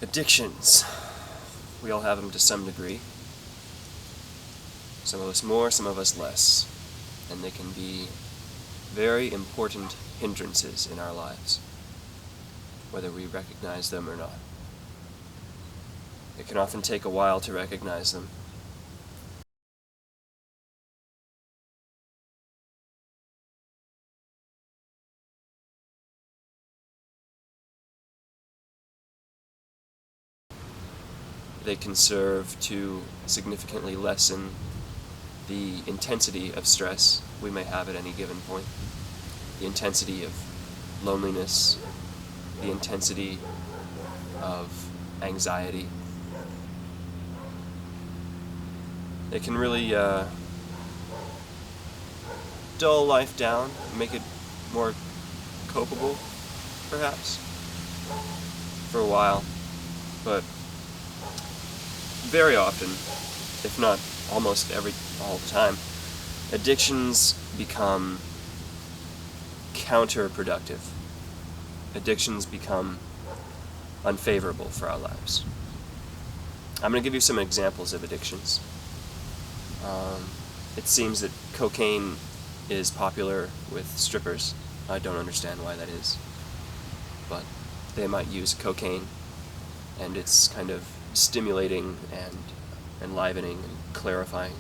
Addictions. We all have them to some degree. Some of us more, some of us less. And they can be very important hindrances in our lives, whether we recognize them or not. It can often take a while to recognize them. They can serve to significantly lessen the intensity of stress we may have at any given point, the intensity of loneliness, the intensity of anxiety. They can really dull life down, make it more copable, perhaps, for a while, but very often, if not almost all the time, addictions become counterproductive. Addictions become unfavorable for our lives. I'm going to give you some examples of addictions. It seems that cocaine is popular with strippers. I don't understand why that is, but they might use cocaine, and it's kind of stimulating and enlivening and clarifying,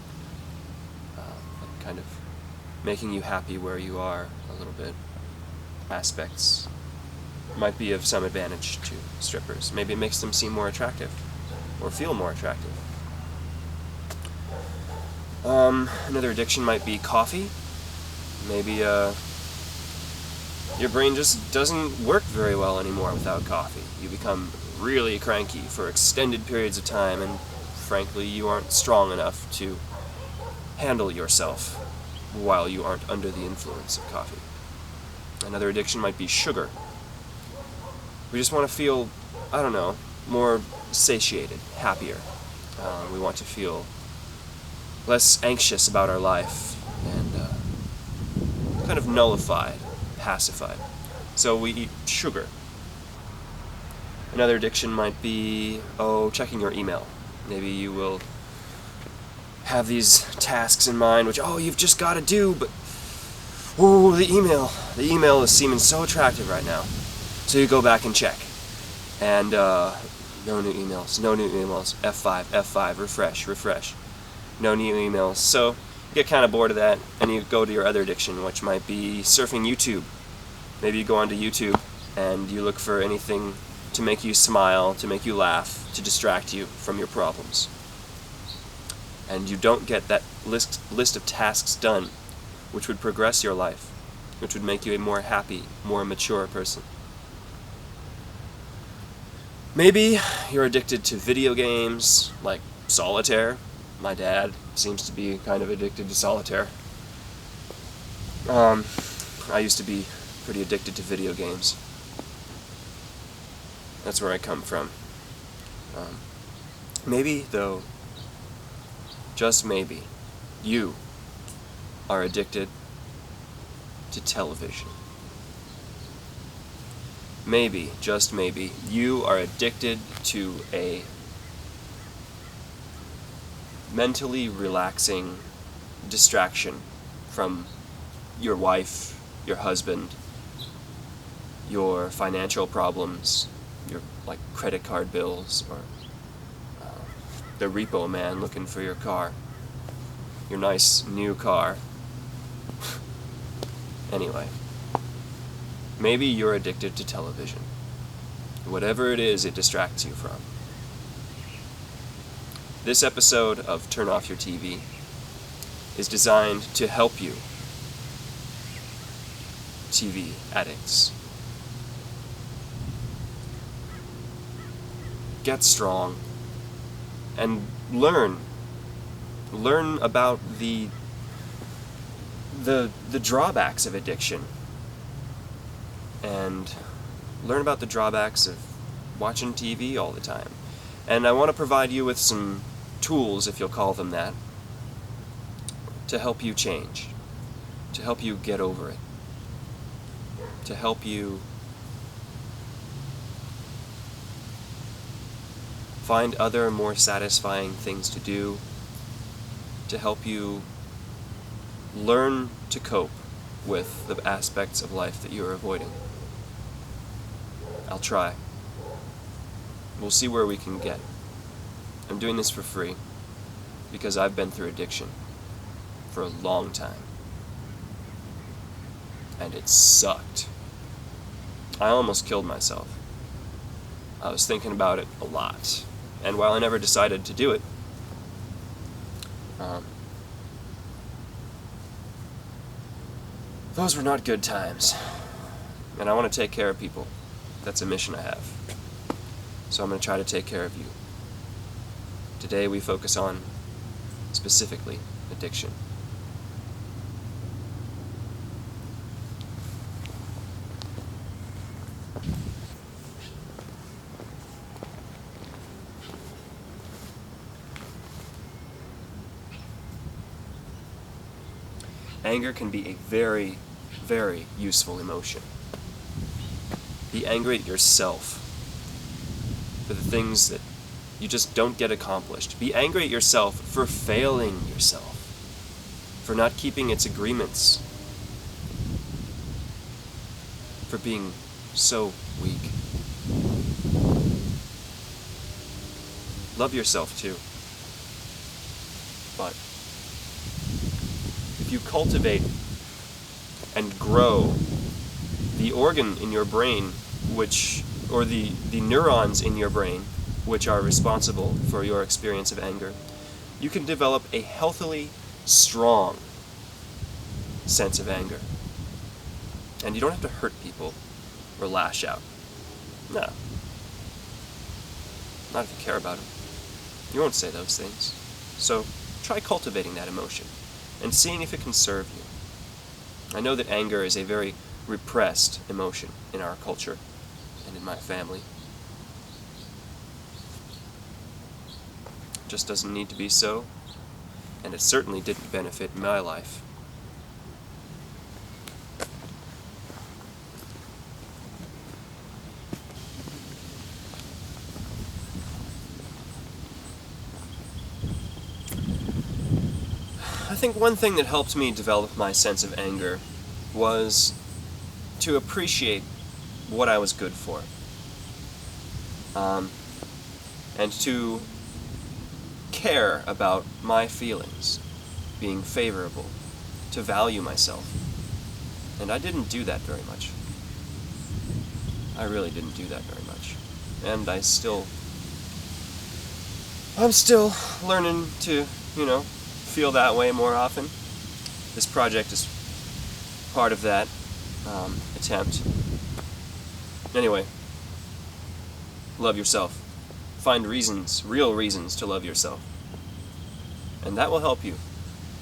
kind of making you happy where you are a little bit. Aspects might be of some advantage to strippers. Maybe it makes them seem more attractive or feel more attractive. Another addiction might be coffee. Maybe your brain just doesn't work very well anymore without coffee. You become really cranky for extended periods of time, and frankly, you aren't strong enough to handle yourself while you aren't under the influence of coffee. Another addiction might be sugar. We just want to feel, more satiated, happier. We want to feel less anxious about our life and kind of nullified, pacified. So we eat sugar. Another addiction might be, checking your email. Maybe you will have these tasks in mind, which, you've just got to do, but, the email is seeming so attractive right now. So you go back and check. And, no new emails, F5, refresh. No new emails. So you get kind of bored of that, and you go to your other addiction, which might be surfing YouTube. Maybe you go onto YouTube, and you look for anything to make you smile, to make you laugh, to distract you from your problems. And you don't get that list of tasks done, which would progress your life, which would make you a more happy, more mature person. Maybe you're addicted to video games, like solitaire. My dad seems to be kind of addicted to solitaire. I used to be pretty addicted to video games. That's where I come from. Maybe, though, just maybe, you are addicted to television. Maybe, just maybe, you are addicted to a mentally relaxing distraction from your wife, your husband, your financial problems, your credit card bills, or the repo man looking for your car, your nice new car. Anyway, maybe you're addicted to television. Whatever it is, it distracts you from. This episode of Turn Off Your TV is designed to help you, TV addicts, get strong and learn about the drawbacks of addiction, and learn about the drawbacks of watching TV all the time. And I want to provide you with some tools, if you'll call them that, to help you change, to help you get over it, to help you Find other more satisfying things to do to help you learn to cope with the aspects of life that you're avoiding. I'll try. We'll see where we can get. I'm doing this for free because I've been through addiction for a long time. And it sucked. I almost killed myself. I was thinking about it a lot. And while I never decided to do it, those were not good times. And I want to take care of people. That's a mission I have. So I'm going to try to take care of you. Today we focus on, specifically, addiction. Anger can be a very, very useful emotion. Be angry at yourself for the things that you just don't get accomplished. Be angry at yourself for failing yourself, for not keeping its agreements, for being so weak. Love yourself too. But if you cultivate and grow the organ in your brain or the neurons in your brain which are responsible for your experience of anger, you can develop a healthily strong sense of anger. And you don't have to hurt people or lash out. No. Not if you care about them. You won't say those things. So try cultivating that emotion and seeing if it can serve you. I know that anger is a very repressed emotion in our culture and in my family. It just doesn't need to be so, and it certainly didn't benefit my life. I think one thing that helped me develop my sense of anger was to appreciate what I was good for. And to care about my feelings being favorable, to value myself. And I didn't do that very much. I really didn't do that very much. And I'm still learning to, feel that way more often. This project is part of that attempt. Anyway, love yourself. Find real reasons to love yourself. And that will help you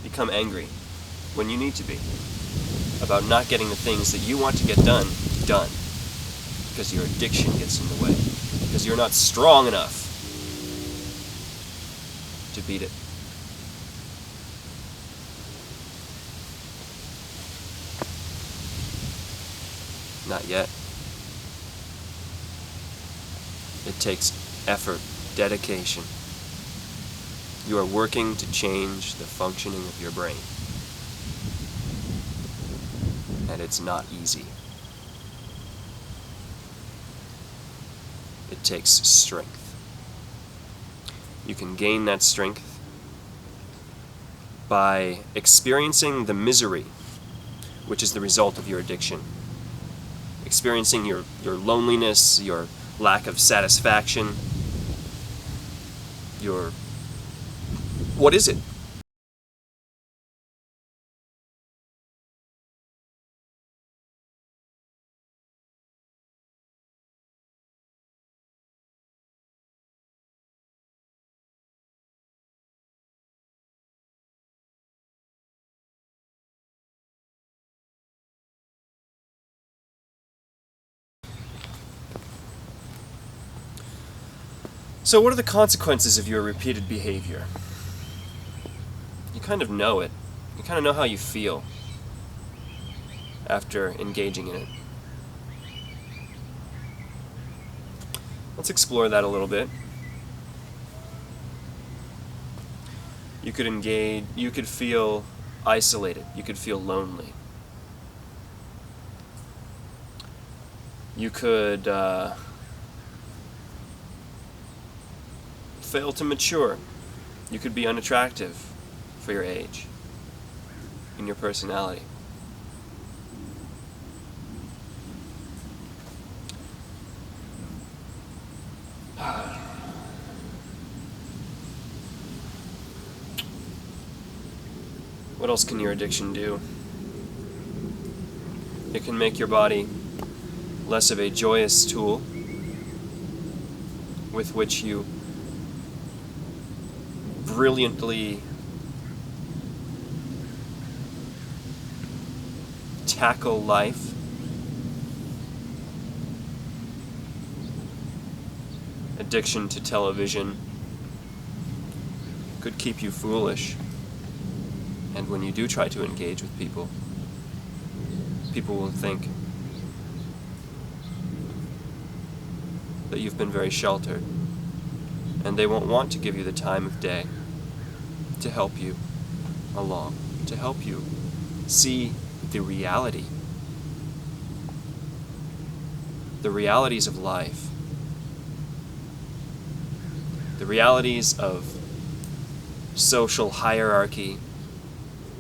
become angry when you need to be about not getting the things that you want to get done. Because your addiction gets in the way. Because you're not strong enough to beat it. Not yet. It takes effort, dedication. You are working to change the functioning of your brain. And it's not easy. It takes strength. You can gain that strength by experiencing the misery which is the result of your addiction. Experiencing your loneliness, your lack of satisfaction, what is it? So what are the consequences of your repeated behavior? You kind of know it. You kind of know how you feel after engaging in it. Let's explore that a little bit. You could engage, you could feel isolated, you could feel lonely. You could fail to mature. You could be unattractive for your age, in your personality. What else can your addiction do? It can make your body less of a joyous tool with which you brilliantly tackle life. Addiction to television could keep you foolish. And when you do try to engage with people, people will think that you've been very sheltered, and they won't want to give you the time of day to help you along, to help you see the realities of life, the realities of social hierarchy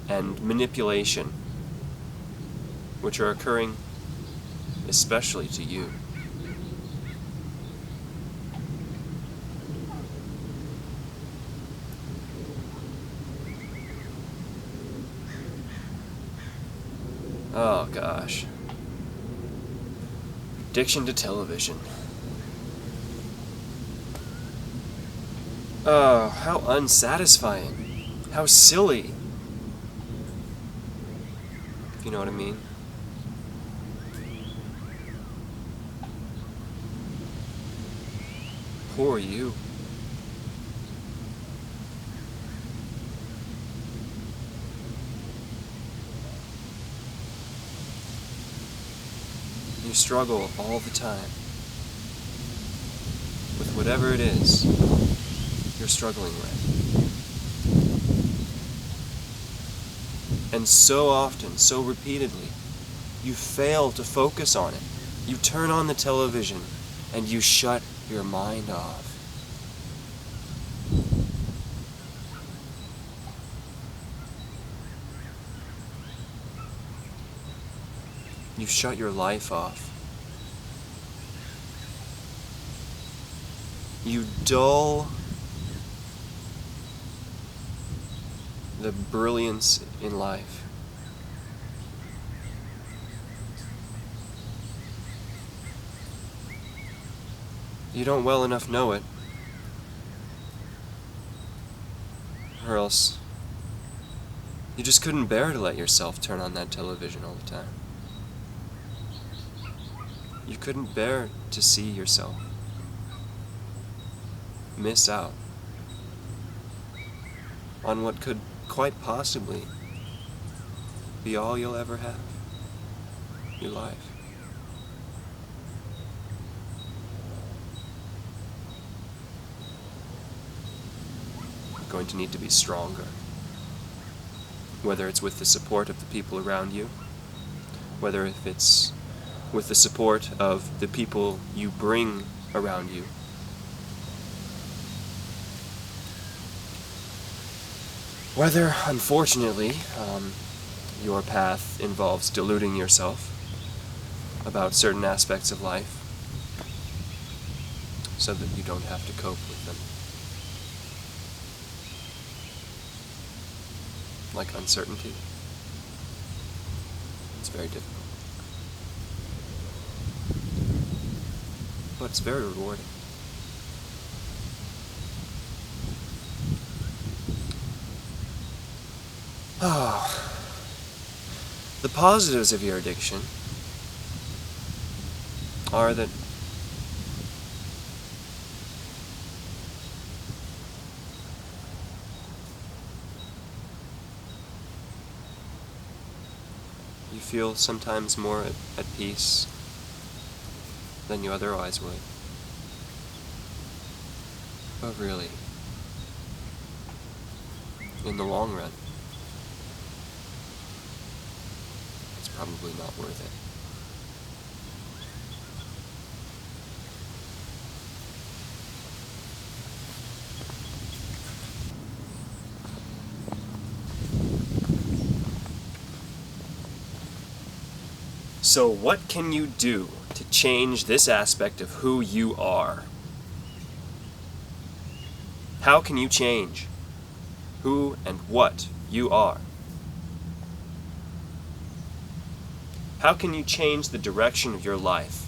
and manipulation, which are occurring especially to you. Oh gosh. Addiction to television. Oh, how unsatisfying. How silly. If you know what I mean. Poor you. You struggle all the time with whatever it is you're struggling with. And so often, so repeatedly, you fail to focus on it. You turn on the television and you shut your mind off. You shut your life off. You dull the brilliance in life. You don't well enough know it, or else you just couldn't bear to let yourself turn on that television all the time. You couldn't bear to see yourself miss out on what could quite possibly be all you'll ever have, your life. You're going to need to be stronger, whether it's with the support of the people around you, whether if it's with the support of the people you bring around you. Whether, unfortunately, your path involves deluding yourself about certain aspects of life so that you don't have to cope with them. Like uncertainty. It's very difficult. But it's very rewarding. Oh. The positives of your addiction are that you feel sometimes more at peace than you otherwise would. But really, in the long run. It's probably not worth it. So what can you do to change this aspect of who you are? How can you change who and what you are? How can you change the direction of your life?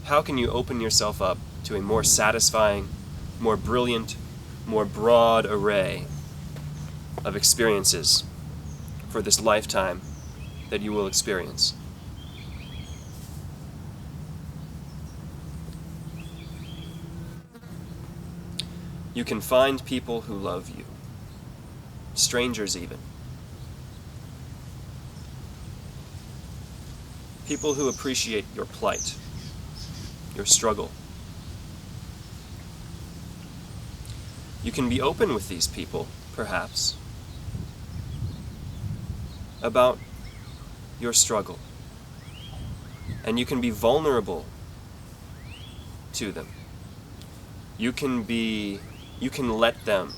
How can you open yourself up to a more satisfying, more brilliant, more broad array of experiences for this lifetime that you will experience? You can find people who love you, strangers even. People who appreciate your plight, your struggle. You can be open with these people, perhaps, about your struggle. And you can be vulnerable to them. You can let them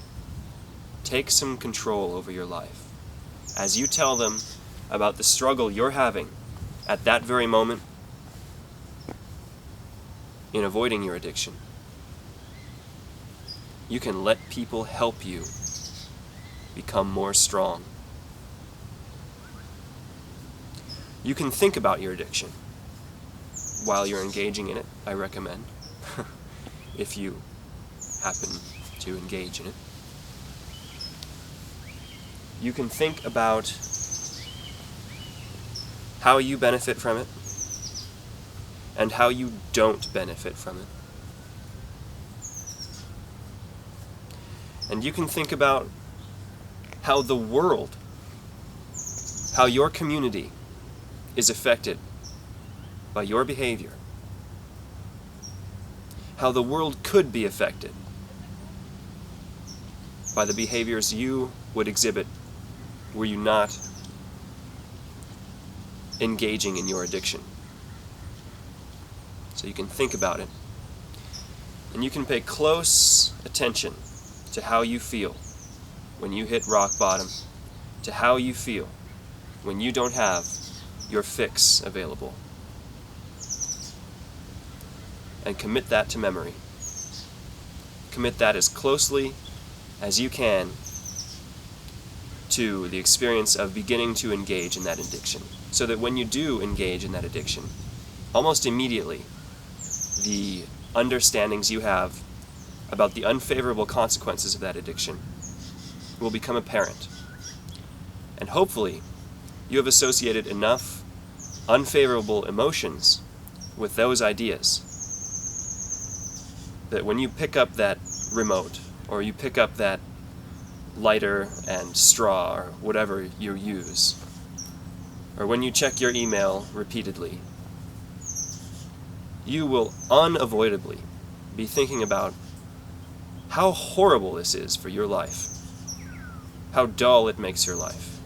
take some control over your life. As you tell them about the struggle you're having at that very moment in avoiding your addiction, you can let people help you become more strong. You can think about your addiction while you're engaging in it, I recommend, if you happen to engage in it. You can think about how you benefit from it and how you don't benefit from it. And you can think about how the world, how your community is affected by your behavior. How the world could be affected by the behaviors you would exhibit were you not engaging in your addiction. So you can think about it, and you can pay close attention to how you feel when you hit rock bottom, to how you feel when you don't have your fix available. And commit that to memory. Commit that as closely as you can to the experience of beginning to engage in that addiction, so that when you do engage in that addiction, almost immediately, the understandings you have about the unfavorable consequences of that addiction will become apparent. And hopefully, you have associated enough unfavorable emotions with those ideas that when you pick up that remote, or you pick up that lighter and straw, or whatever you use, or when you check your email repeatedly, you will unavoidably be thinking about how horrible this is for your life, how dull it makes your life,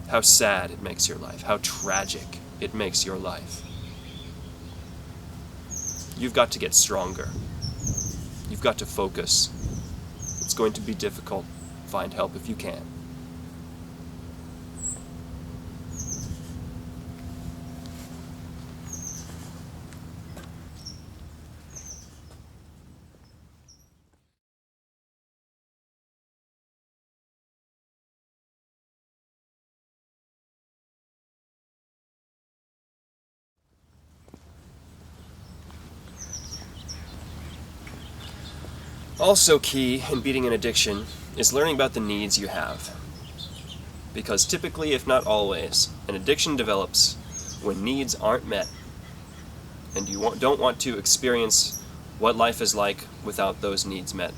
how sad it makes your life, how tragic it makes your life. You've got to get stronger. You've got to focus. It's going to be difficult. Find help if you can. Also key in beating an addiction is learning about the needs you have. Because typically, if not always, an addiction develops when needs aren't met, and you don't want to experience what life is like without those needs met,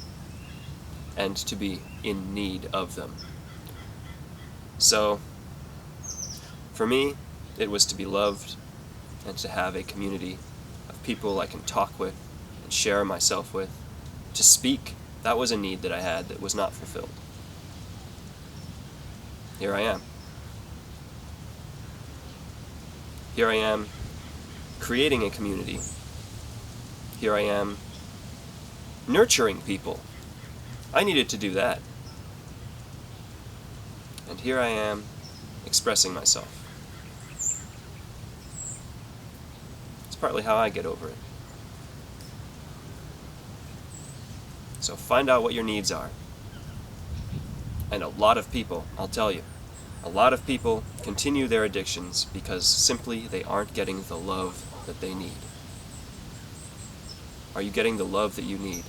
and to be in need of them. So, for me, it was to be loved and to have a community of people I can talk with and share myself with, to speak That was a need that I had that was not fulfilled. Here I am. Here I am creating a community. Here I am nurturing people. I needed to do that. And here I am expressing myself. It's partly how I get over it. So find out what your needs are. And a lot of people, I'll tell you, a lot of people continue their addictions because simply they aren't getting the love that they need. Are you getting the love that you need?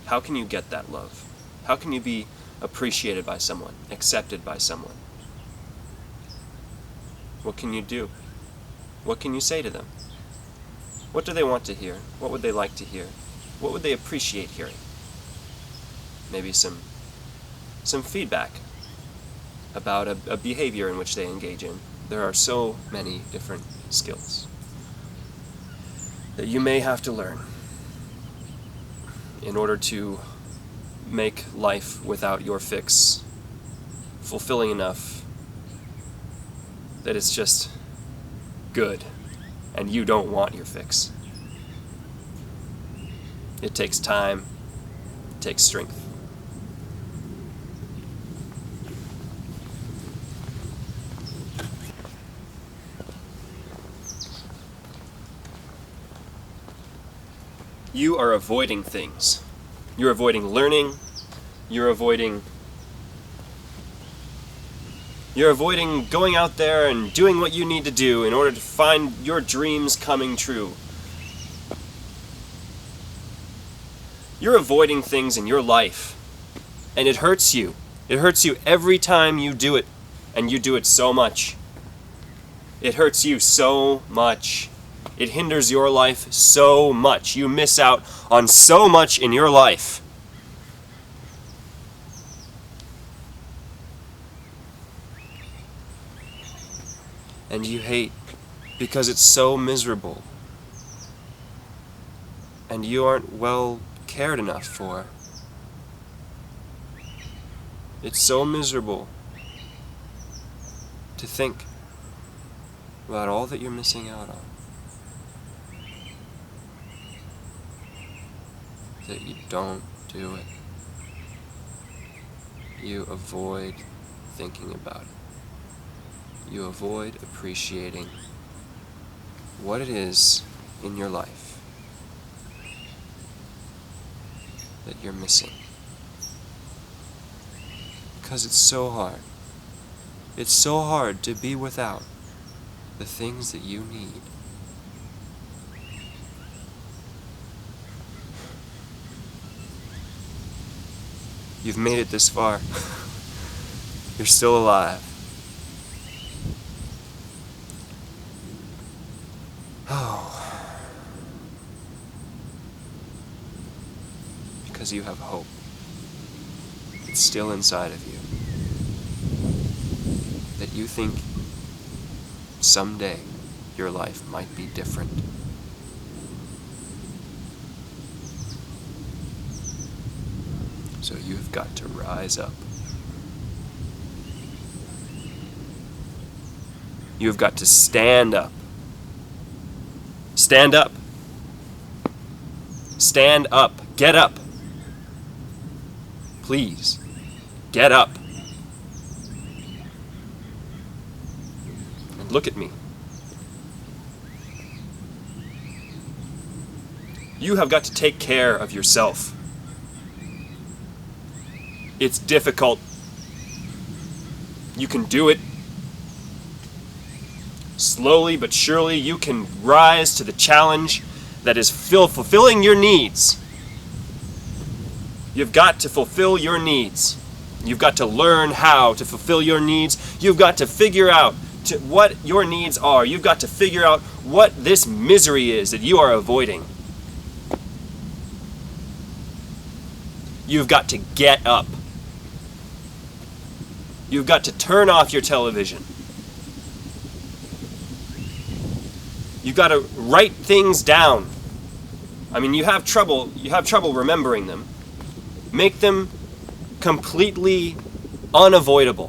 How can you get that love? How can you be appreciated by someone, accepted by someone? What can you do? What can you say to them? What do they want to hear? What would they like to hear? What would they appreciate hearing? Maybe some feedback about a behavior in which they engage in. There are so many different skills that you may have to learn in order to make life without your fix fulfilling enough that it's just good and you don't want your fix. It takes time, it takes strength. You are avoiding things. You're avoiding learning. You're avoiding going out there and doing what you need to do in order to find your dreams coming true. You're avoiding things in your life, and it hurts you. It hurts you every time you do it, and you do it so much. It hurts you so much. It hinders your life so much. You miss out on so much in your life. And you hate because it's so miserable. And you aren't well cared enough for. It's so miserable to think about all that you're missing out on. That you don't do it. You avoid thinking about it. You avoid appreciating what it is in your life that you're missing. Because it's so hard. It's so hard to be without the things that you need. You've made it this far. You're still alive. Oh. Because you have hope. It's still inside of you. That you think someday your life might be different. So you've got to rise up. You've got to stand up. Stand up. Stand up. Get up. Please, get up. And look at me. You have got to take care of yourself. It's difficult. You can do it. Slowly but surely, you can rise to the challenge that is fulfilling your needs. You've got to fulfill your needs. You've got to learn how to fulfill your needs. You've got to figure out what your needs are. You've got to figure out what this misery is that you are avoiding. You've got to get up. You've got to turn off your television. You've got to write things down. I mean, you have trouble remembering them. Make them completely unavoidable.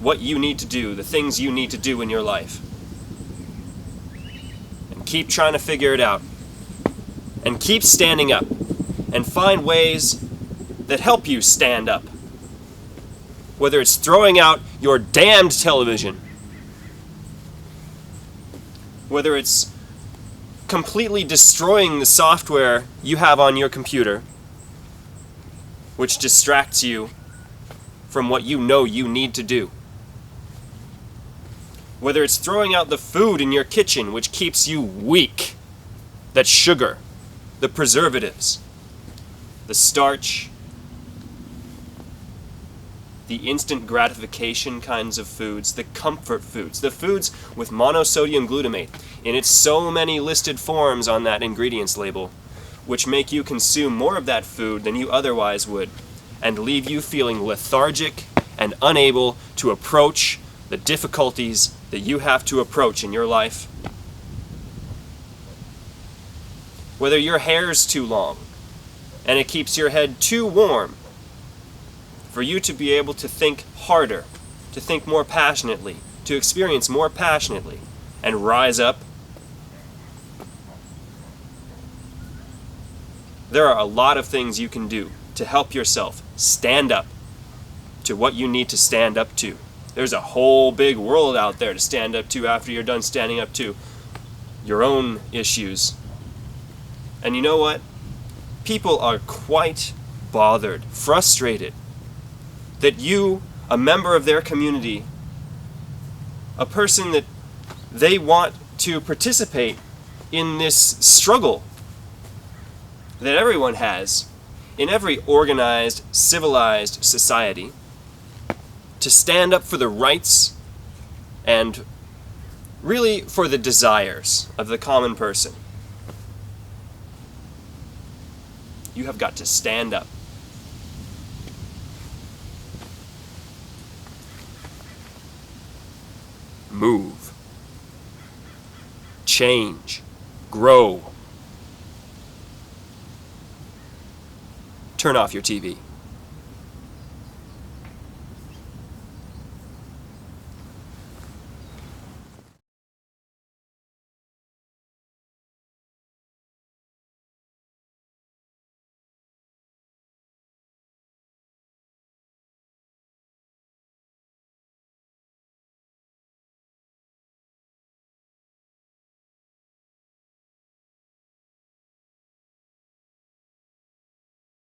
What you need to do, the things you need to do in your life. And keep trying to figure it out. And keep standing up. And find ways that help you stand up. Whether it's throwing out your damned television, whether it's completely destroying the software you have on your computer, which distracts you from what you know you need to do. Whether it's throwing out the food in your kitchen, which keeps you weak. That sugar, the preservatives, the starch, the instant gratification kinds of foods, the comfort foods, the foods with monosodium glutamate in its so many listed forms on that ingredients label, which make you consume more of that food than you otherwise would, and leave you feeling lethargic and unable to approach the difficulties that you have to approach in your life. Whether your hair's too long and it keeps your head too warm for you to be able to think harder, to think more passionately, to experience more passionately, and rise up. There are a lot of things you can do to help yourself stand up to what you need to stand up to. There's a whole big world out there to stand up to after you're done standing up to your own issues. And you know what? People are quite bothered, frustrated, that you, a member of their community, a person that they want to participate in this struggle that everyone has in every organized, civilized society, to stand up for the rights and really for the desires of the common person. You have got to stand up. Move. Change. Grow. Turn off your TV.